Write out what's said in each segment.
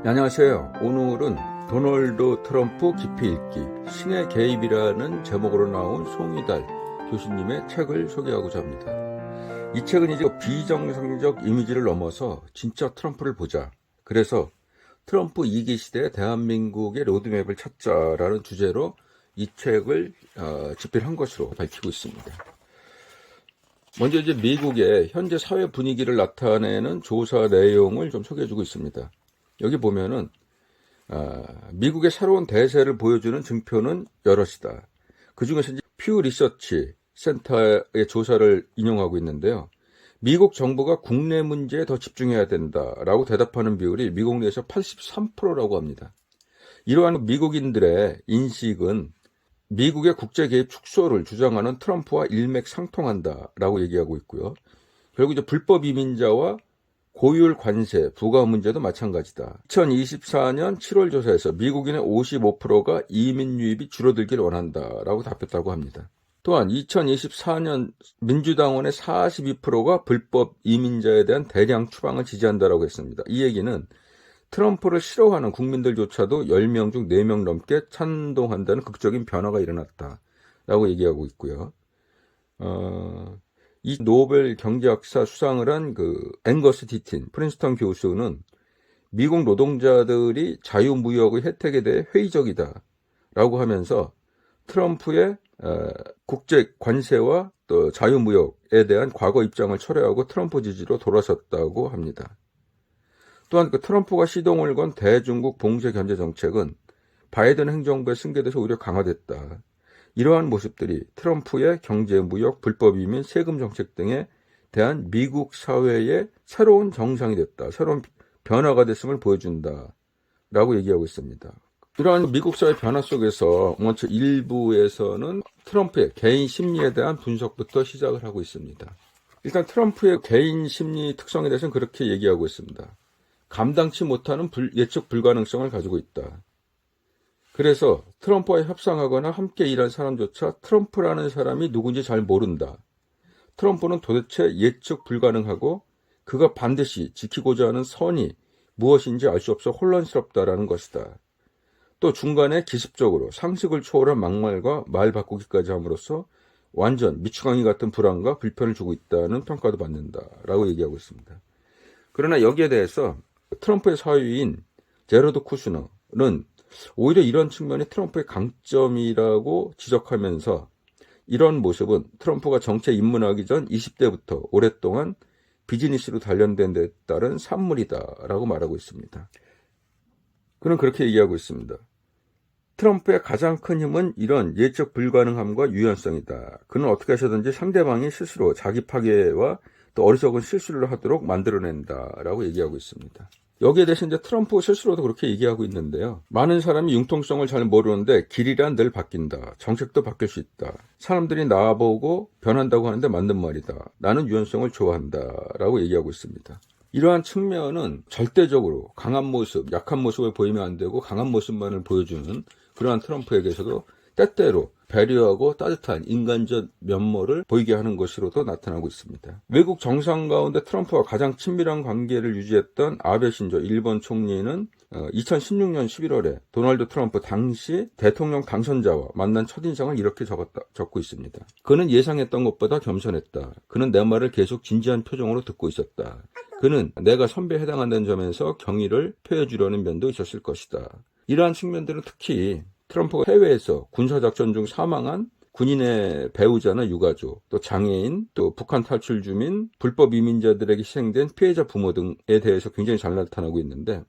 안녕하세요. 오늘은 도널드 트럼프 깊이 읽기 신의 개입이라는 제목으로 나온 송이달 교수님의 책을 소개하고자 합니다. 이 책은 이제 비정상적 이미지를 넘어서 진짜 트럼프를 보자. 그래서 트럼프 2기 시대 대한민국의 로드맵을 찾자라는 주제로 이 책을 집필한 것으로 밝히고 있습니다. 먼저 이제 미국의 현재 사회 분위기를 나타내는 조사 내용을 좀 소개해주고 있습니다. 여기 보면은 미국의 새로운 대세를 보여주는 증표는 여럿이다. 그 중에서 이제 퓨 리서치 센터의 조사를 인용하고 있는데요. 미국 정부가 국내 문제에 더 집중해야 된다라고 대답하는 비율이 미국 내에서 83%라고 합니다. 이러한 미국인들의 인식은 미국의 국제 개입 축소를 주장하는 트럼프와 일맥상통한다라고 얘기하고 있고요. 결국 이제 불법 이민자와 고율 관세, 부가 문제도 마찬가지다. 2024년 7월 조사에서 미국인의 55%가 이민 유입이 줄어들길 원한다라고 답했다고 합니다. 또한 2024년 민주당원의 42%가 불법 이민자에 대한 대량 추방을 지지한다라고 했습니다. 이 얘기는 트럼프를 싫어하는 국민들조차도 10명 중 4명 넘게 찬동한다는 극적인 변화가 일어났다라고 얘기하고 있고요. 이 노벨 경제학사 수상을 한 앵거스 디틴 프린스턴 교수는 미국 노동자들이 자유무역의 혜택에 대해 회의적이다라고 하면서 트럼프의 국제 관세와 또 자유무역에 대한 과거 입장을 철회하고 트럼프 지지로 돌아섰다고 합니다. 또한 트럼프가 시동을 건 대중국 봉쇄 견제 정책은 바이든 행정부의 승계돼서 오히려 강화됐다. 이러한 모습들이 트럼프의 경제, 무역, 불법 이민, 세금 정책 등에 대한 미국 사회의 새로운 정상이 됐다. 새로운 변화가 됐음을 보여준다라고 얘기하고 있습니다. 이러한 미국 사회 변화 속에서 먼저 일부에서는 트럼프의 개인 심리에 대한 분석부터 시작을 하고 있습니다. 일단 트럼프의 개인 심리 특성에 대해서는 그렇게 얘기하고 있습니다. 감당치 못하는 예측 불가능성을 가지고 있다. 그래서 트럼프와 협상하거나 함께 일한 사람조차 트럼프라는 사람이 누군지 잘 모른다. 트럼프는 도대체 예측 불가능하고 그가 반드시 지키고자 하는 선이 무엇인지 알 수 없어 혼란스럽다라는 것이다. 또 중간에 기습적으로 상식을 초월한 막말과 말 바꾸기까지 함으로써 완전 미추광이 같은 불안과 불편을 주고 있다는 평가도 받는다라고 얘기하고 있습니다. 그러나 여기에 대해서 트럼프의 사위인 제러드 쿠슈너는 오히려 이런 측면이 트럼프의 강점이라고 지적하면서 이런 모습은 트럼프가 정치에 입문하기 전 20대부터 오랫동안 비즈니스로 단련된 데 따른 산물이다라고 말하고 있습니다. 그는 그렇게 얘기하고 있습니다. 트럼프의 가장 큰 힘은 이런 예측 불가능함과 유연성이다. 그는 어떻게 하셔든지 상대방이 스스로 자기 파괴와 또 어리석은 실수를 하도록 만들어낸다라고 얘기하고 있습니다. 여기에 대해서 이제 트럼프 스스로도 그렇게 얘기하고 있는데요. 많은 사람이 융통성을 잘 모르는데 길이란 늘 바뀐다. 정책도 바뀔 수 있다. 사람들이 나보고 변한다고 하는데 맞는 말이다. 나는 유연성을 좋아한다. 라고 얘기하고 있습니다. 이러한 측면은 절대적으로 강한 모습, 약한 모습을 보이면 안 되고 강한 모습만을 보여주는 그러한 트럼프에게서도 때때로 배려하고 따뜻한 인간적 면모를 보이게 하는 것으로도 나타나고 있습니다. 외국 정상 가운데 트럼프와 가장 친밀한 관계를 유지했던 아베 신조 일본 총리는 2016년 11월에 도널드 트럼프 당시 대통령 당선자와 만난 첫인상을 이렇게 적고 있습니다. 그는 예상했던 것보다 겸손했다. 그는 내 말을 계속 진지한 표정으로 듣고 있었다. 그는 내가 선배에 해당한다는 점에서 경의를 표해주려는 면도 있었을 것이다. 이러한 측면들은 특히 트럼프가 해외에서 군사작전 중 사망한 군인의 배우자나 유가족, 또 장애인, 또 북한 탈출 주민, 불법 이민자들에게 희생된 피해자 부모 등에 대해서 굉장히 잘 나타나고 있는데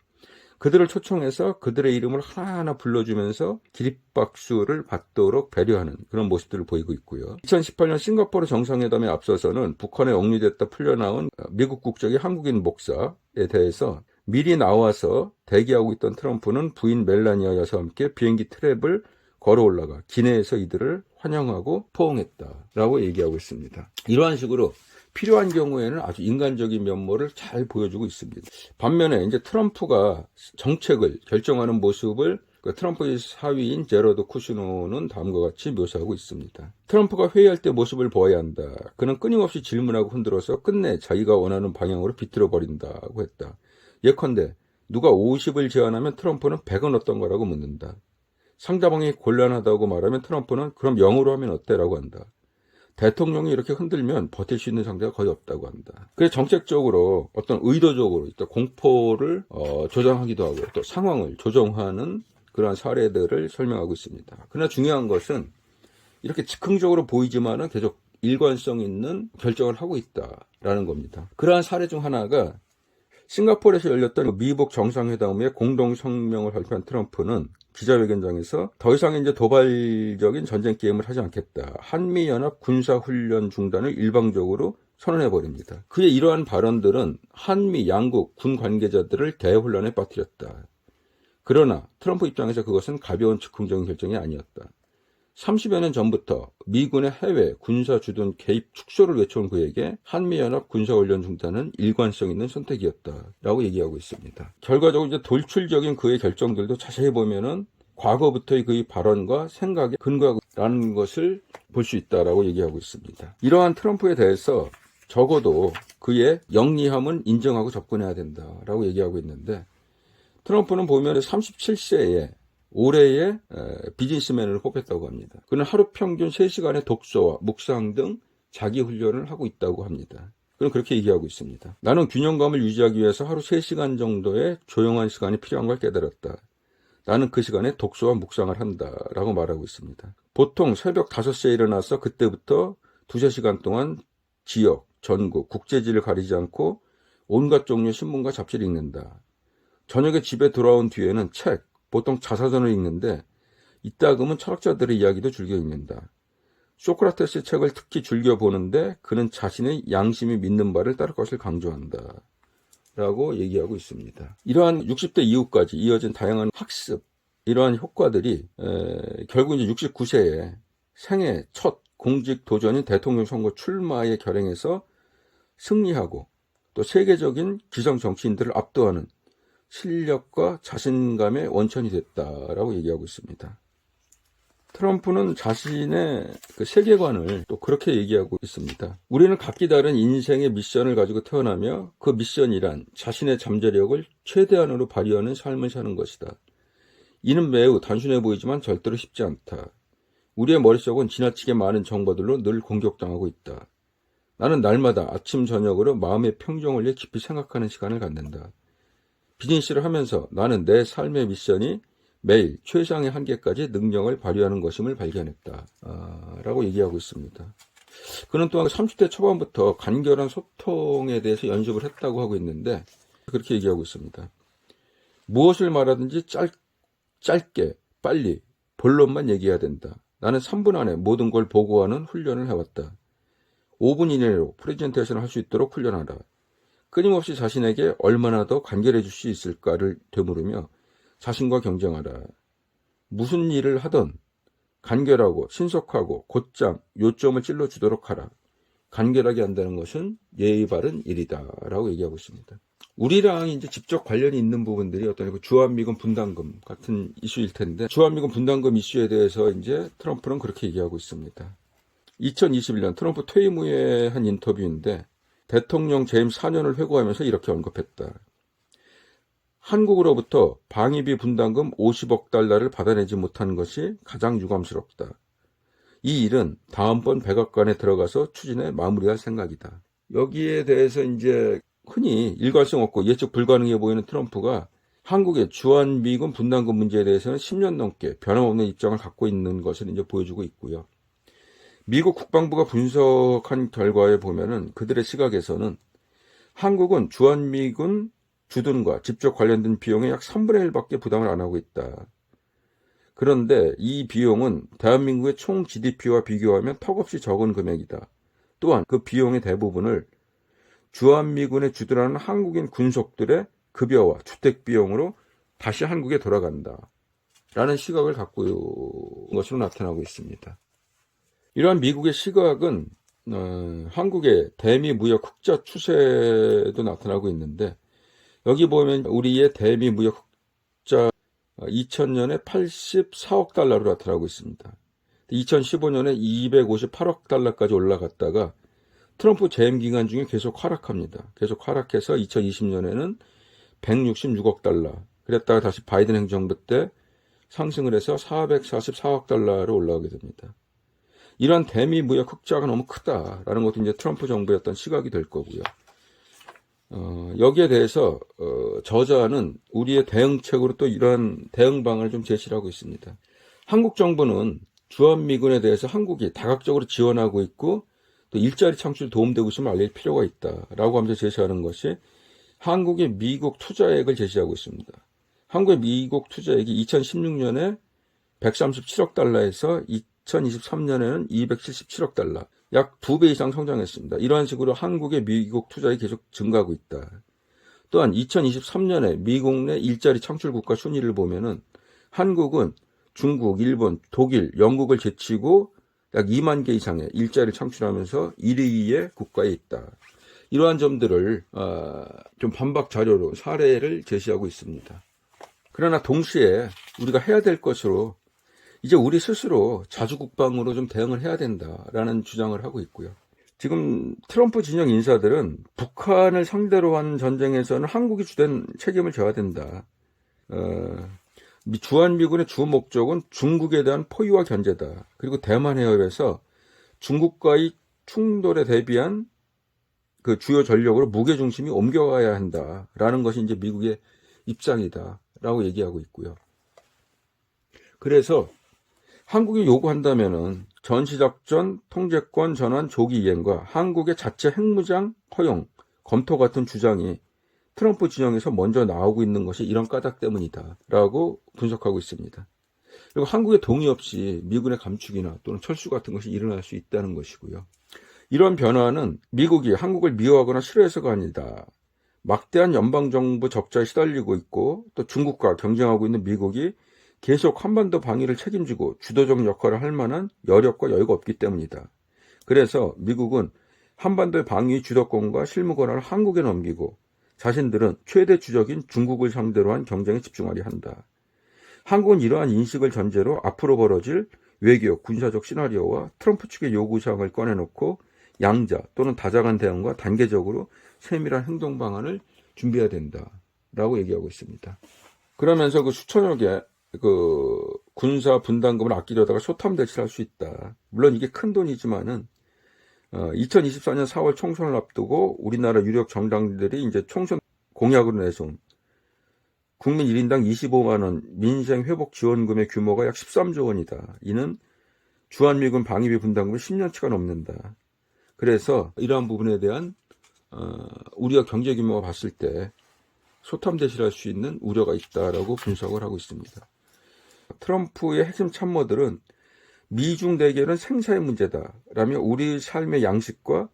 그들을 초청해서 그들의 이름을 하나하나 불러주면서 기립박수를 받도록 배려하는 그런 모습들을 보이고 있고요. 2018년 싱가포르 정상회담에 앞서서는 북한에 억류됐다 풀려나온 미국 국적의 한국인 목사에 대해서 미리 나와서 대기하고 있던 트럼프는 부인 멜라니아 여사와 함께 비행기 트랩을 걸어 올라가 기내에서 이들을 환영하고 포옹했다라고 얘기하고 있습니다. 이러한 식으로 필요한 경우에는 아주 인간적인 면모를 잘 보여주고 있습니다. 반면에 이제 트럼프가 정책을 결정하는 모습을 트럼프의 사위인 제러드 쿠슈노는 다음과 같이 묘사하고 있습니다. 트럼프가 회의할 때 모습을 보아야 한다. 그는 끊임없이 질문하고 흔들어서 끝내 자기가 원하는 방향으로 비틀어 버린다고 했다. 예컨대 누가 50을 제안하면 트럼프는 100은 어떤 거라고 묻는다. 상대방이 곤란하다고 말하면 트럼프는 그럼 0으로 하면 어때? 라고 한다. 대통령이 이렇게 흔들면 버틸 수 있는 상대가 거의 없다고 한다. 그래서 정책적으로 어떤 의도적으로 공포를 조장하기도 하고 또 상황을 조정하는 그러한 사례들을 설명하고 있습니다. 그러나 중요한 것은 이렇게 즉흥적으로 보이지만은 계속 일관성 있는 결정을 하고 있다라는 겁니다. 그러한 사례 중 하나가 싱가포르에서 열렸던 미북 정상회담의 공동 성명을 발표한 트럼프는 기자회견장에서 더 이상 이제 도발적인 전쟁 게임을 하지 않겠다. 한미연합 군사훈련 중단을 일방적으로 선언해버립니다. 그의 이러한 발언들은 한미 양국 군 관계자들을 대혼란에 빠뜨렸다. 그러나 트럼프 입장에서 그것은 가벼운 즉흥적인 결정이 아니었다. 30여 년 전부터 미군의 해외 군사 주둔 개입 축소를 외쳐온 그에게 한미연합 군사훈련 중단은 일관성 있는 선택이었다라고 얘기하고 있습니다. 결과적으로 이제 돌출적인 그의 결정들도 자세히 보면은 과거부터의 그의 발언과 생각에 근거하고 있다는 것을 볼 수 있다라고 얘기하고 있습니다. 이러한 트럼프에 대해서 적어도 그의 영리함은 인정하고 접근해야 된다라고 얘기하고 있는데, 트럼프는 보면 37세에 올해의 비즈니스맨을 뽑혔다고 합니다. 그는 하루 평균 3시간의 독서와 묵상 등 자기 훈련을 하고 있다고 합니다. 그는 그렇게 얘기하고 있습니다. 나는 균형감을 유지하기 위해서 하루 3시간 정도의 조용한 시간이 필요한 걸 깨달았다. 나는 그 시간에 독서와 묵상을 한다라고 말하고 있습니다. 보통 새벽 5시에 일어나서 그때부터 2~3시간 동안 지역, 전국, 국제지를 가리지 않고 온갖 종류의 신문과 잡지를 읽는다. 저녁에 집에 돌아온 뒤에는 책, 보통 자서전을 읽는데 이따금은 철학자들의 이야기도 즐겨 읽는다. 소크라테스 책을 특히 즐겨 보는데 그는 자신의 양심이 믿는 바를 따를 것을 강조한다. 라고 얘기하고 있습니다. 이러한 60대 이후까지 이어진 다양한 학습, 이러한 효과들이 결국 이제 69세에 생애 첫 공직 도전인 대통령 선거 출마에 결행해서 승리하고 또 세계적인 기성 정치인들을 압도하는 실력과 자신감의 원천이 됐다라고 얘기하고 있습니다. 트럼프는 자신의 그 세계관을 또 그렇게 얘기하고 있습니다. 우리는 각기 다른 인생의 미션을 가지고 태어나며 그 미션이란 자신의 잠재력을 최대한으로 발휘하는 삶을 사는 것이다. 이는 매우 단순해 보이지만 절대로 쉽지 않다. 우리의 머릿속은 지나치게 많은 정보들로 늘 공격당하고 있다. 나는 날마다 아침 저녁으로 마음의 평정을 위해 깊이 생각하는 시간을 갖는다. 비즈니스를 하면서 나는 내 삶의 미션이 매일 최상의 한계까지 능력을 발휘하는 것임을 발견했다. 라고 얘기하고 있습니다. 그는 또한 30대 초반부터 간결한 소통에 대해서 연습을 했다고 하고 있는데 그렇게 얘기하고 있습니다. 무엇을 말하든지 짧게 빨리 본론만 얘기해야 된다. 나는 3분 안에 모든 걸 보고하는 훈련을 해왔다. 5분 이내로 프레젠테이션을 할 수 있도록 훈련하라. 끊임없이 자신에게 얼마나 더 간결해질 수 있을까를 되물으며 자신과 경쟁하라. 무슨 일을 하든 간결하고 신속하고 곧장 요점을 찔러주도록 하라. 간결하게 한다는 것은 예의 바른 일이다. 라고 얘기하고 있습니다. 우리랑 이제 직접 관련이 있는 부분들이 어떤 주한미군 분담금 같은 이슈일 텐데, 주한미군 분담금 이슈에 대해서 이제 트럼프는 그렇게 얘기하고 있습니다. 2021년 트럼프 퇴임 후에 한 인터뷰인데, 대통령 재임 4년을 회고하면서 이렇게 언급했다. 한국으로부터 방위비 분담금 50억 달러를 받아내지 못한 것이 가장 유감스럽다. 이 일은 다음번 백악관에 들어가서 추진해 마무리할 생각이다. 여기에 대해서 이제 흔히 일관성 없고 예측 불가능해 보이는 트럼프가 한국의 주한미군 분담금 문제에 대해서는 10년 넘게 변함없는 입장을 갖고 있는 것을 이제 보여주고 있고요. 미국 국방부가 분석한 결과에 보면은 그들의 시각에서는 한국은 주한미군 주둔과 직접 관련된 비용의 약 3분의 1밖에 부담을 안 하고 있다. 그런데 이 비용은 대한민국의 총 GDP와 비교하면 턱없이 적은 금액이다. 또한 그 비용의 대부분을 주한미군에 주둔하는 한국인 군속들의 급여와 주택 비용으로 다시 한국에 돌아간다. 라는 시각을 갖고 있는 것으로 나타나고 있습니다. 이러한 미국의 시각은 한국의 대미 무역 흑자 추세도 나타나고 있는데, 여기 보면 우리의 대미 무역 흑자 2000년에 84억 달러로 나타나고 있습니다. 2015년에 258억 달러까지 올라갔다가 트럼프 재임 기간 중에 계속 하락합니다. 계속 하락해서 2020년에는 166억 달러. 그랬다가 다시 바이든 행정부 때 상승을 해서 444억 달러로 올라오게 됩니다. 이러한 대미 무역 흑자가 너무 크다라는 것도 이제 트럼프 정부의 어떤 시각이 될 거고요. 여기에 대해서 저자는 우리의 대응책으로 또 이러한 대응 방안을 좀 제시를 하고 있습니다. 한국 정부는 주한미군에 대해서 한국이 다각적으로 지원하고 있고 또 일자리 창출에 도움되고 있음을 알릴 필요가 있다라고 하면서 제시하는 것이 한국의 미국 투자액을 제시하고 있습니다. 한국의 미국 투자액이 2016년에 137억 달러에서 2023년에는 277억 달러, 약 2배 이상 성장했습니다. 이러한 식으로 한국의 미국 투자액이 계속 증가하고 있다. 또한 2023년에 미국 내 일자리 창출 국가 순위를 보면은 한국은 중국, 일본, 독일, 영국을 제치고 약 2만 개 이상의 일자리를 창출하면서 1위의 국가에 있다. 이러한 점들을 좀 반박 자료로 사례를 제시하고 있습니다. 그러나 동시에 우리가 해야 될 것으로 이제 우리 스스로 자주국방으로 좀 대응을 해야 된다라는 주장을 하고 있고요. 지금 트럼프 진영 인사들은 북한을 상대로 한 전쟁에서는 한국이 주된 책임을 져야 된다. 주한미군의 주 목적은 중국에 대한 포위와 견제다. 그리고 대만 해협에서 중국과의 충돌에 대비한 그 주요 전력으로 무게중심이 옮겨가야 한다라는 것이 이제 미국의 입장이다라고 얘기하고 있고요. 그래서 한국이 요구한다면은 전시작전 통제권 전환 조기 이행과 한국의 자체 핵무장 허용 검토 같은 주장이 트럼프 진영에서 먼저 나오고 있는 것이 이런 까닭 때문이다 라고 분석하고 있습니다. 그리고 한국의 동의 없이 미군의 감축이나 또는 철수 같은 것이 일어날 수 있다는 것이고요. 이런 변화는 미국이 한국을 미워하거나 싫어해서가 아니다. 막대한 연방정부 적자에 시달리고 있고 또 중국과 경쟁하고 있는 미국이 계속 한반도 방위를 책임지고 주도적 역할을 할 만한 여력과 여유가 없기 때문이다. 그래서 미국은 한반도의 방위 주도권과 실무 권한을 한국에 넘기고 자신들은 최대 주적인 중국을 상대로 한 경쟁에 집중하려 한다. 한국은 이러한 인식을 전제로 앞으로 벌어질 외교, 군사적 시나리오와 트럼프 측의 요구사항을 꺼내놓고 양자 또는 다자간 대응과 단계적으로 세밀한 행동 방안을 준비해야 된다라고 얘기하고 있습니다. 그러면서 그 수천여 개 군사 분담금을 아끼려다가 쇼탐 대치를 할 수 있다. 물론 이게 큰 돈이지만은 2024년 4월 총선을 앞두고 우리나라 유력 정당들이 이제 총선 공약으로 내세운 국민 1인당 25만 원 민생 회복 지원금의 규모가 약 13조 원이다. 이는 주한미군 방위비 분담금이 10년치가 넘는다. 그래서 이러한 부분에 대한 우리가 경제 규모가 봤을 때 소탐 대치를 할 수 있는 우려가 있다라고 분석을 하고 있습니다. 트럼프의 핵심 참모들은 미중 대결은 생사의 문제다 라며 우리 삶의 양식과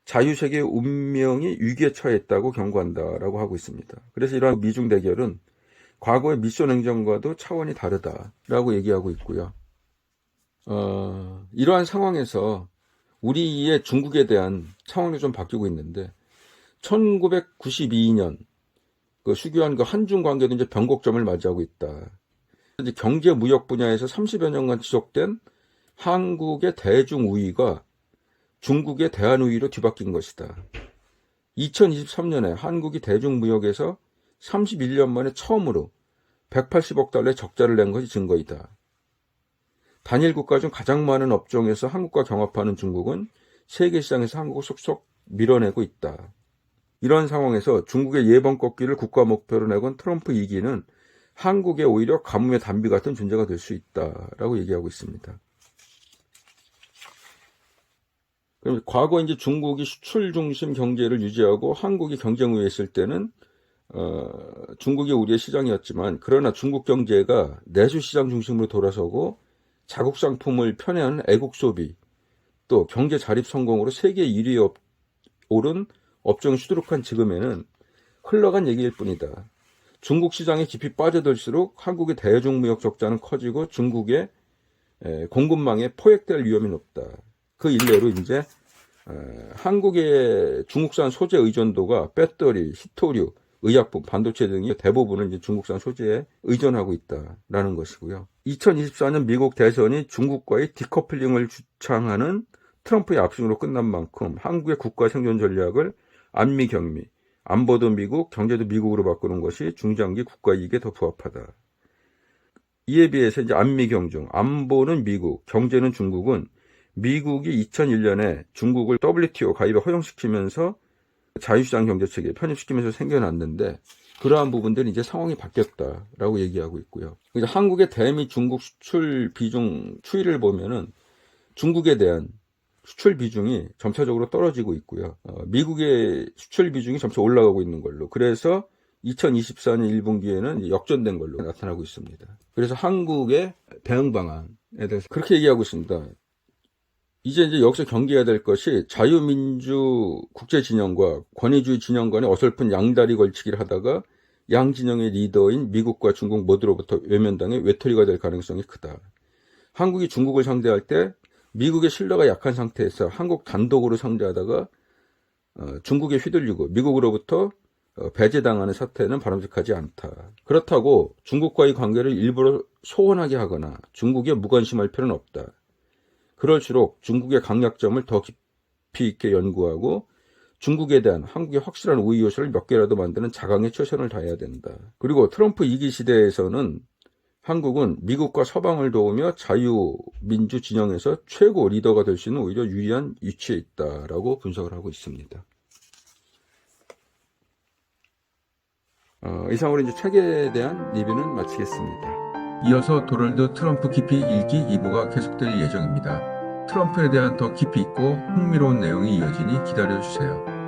자유세계의 운명이 위기에 처했다고 경고한다라고 하고 있습니다. 그래서 이러한 미중 대결은 과거의 미션 행정과도 차원이 다르다라고 얘기하고 있고요. 이러한 상황에서 우리의 중국에 대한 상황이 좀 바뀌고 있는데 1992년 수교한 한중 관계도 이제 변곡점을 맞이하고 있다. 이제 경제 무역 분야에서 30여 년간 지속된 한국의 대중 우위가 중국의 대한 우위로 뒤바뀐 것이다. 2023년에 한국이 대중 무역에서 31년 만에 처음으로 180억 달러의 적자를 낸 것이 증거이다. 단일 국가 중 가장 많은 업종에서 한국과 경합하는 중국은 세계 시장에서 한국을 속속 밀어내고 있다. 이런 상황에서 중국의 예번 꺾기를 국가 목표로 내건 트럼프 2기는 한국에 오히려 가뭄의 단비 같은 존재가 될 수 있다라고 얘기하고 있습니다. 그럼 과거 이제 중국이 수출 중심 경제를 유지하고 한국이 경쟁 우위에 있을 때는 중국이 우리의 시장이었지만 그러나 중국 경제가 내수 시장 중심으로 돌아서고 자국 상품을 편애하는 애국 소비 또 경제 자립 성공으로 세계 1위에 오른 업종이 수두룩한 지금에는 흘러간 얘기일 뿐이다. 중국 시장에 깊이 빠져들수록 한국의 대중무역 적자는 커지고 중국의 공급망에 포획될 위험이 높다. 그 일례로 이제 한국의 중국산 소재 의존도가 배터리, 히토류, 의약품, 반도체 등이 대부분은 이제 중국산 소재에 의존하고 있다라는 것이고요. 2024년 미국 대선이 중국과의 디커플링을 주창하는 트럼프의 압승으로 끝난 만큼 한국의 국가 생존 전략을 안미, 경미, 안보도 미국, 경제도 미국으로 바꾸는 것이 중장기 국가 이익에 더 부합하다. 이에 비해서 이제 안미경중, 안보는 미국, 경제는 중국은 미국이 2001년에 중국을 WTO 가입에 허용시키면서 자유시장 경제체계에 편입시키면서 생겨났는데 그러한 부분들은 이제 상황이 바뀌었다라고 얘기하고 있고요. 이제 한국의 대미 중국 수출 비중 추이를 보면은 중국에 대한 수출 비중이 점차적으로 떨어지고 있고요. 미국의 수출 비중이 점차 올라가고 있는 걸로. 그래서 2024년 1분기에는 역전된 걸로 나타나고 있습니다. 그래서 한국의 대응 방안에 대해서 그렇게 얘기하고 있습니다. 이제 여기서 경계해야 될 것이 자유민주 국제 진영과 권위주의 진영 간의 어설픈 양다리 걸치기를 하다가 양 진영의 리더인 미국과 중국 모두로부터 외면당해 외톨이가 될 가능성이 크다. 한국이 중국을 상대할 때 미국의 신뢰가 약한 상태에서 한국 단독으로 상대하다가 중국에 휘둘리고 미국으로부터 배제당하는 사태는 바람직하지 않다. 그렇다고 중국과의 관계를 일부러 소원하게 하거나 중국에 무관심할 필요는 없다. 그럴수록 중국의 강약점을 더 깊이 있게 연구하고 중국에 대한 한국의 확실한 우위 요소를 몇 개라도 만드는 자강에 최선을 다해야 된다. 그리고 트럼프 2기 시대에서는 한국은 미국과 서방을 도우며 자유민주 진영에서 최고 리더가 될 수 있는 오히려 유리한 위치에 있다라고 분석을 하고 있습니다. 이상으로 이제 책에 대한 리뷰는 마치겠습니다. 이어서 도널드 트럼프 깊이 1기 2부가 계속될 예정입니다. 트럼프에 대한 더 깊이 있고 흥미로운 내용이 이어지니 기다려주세요.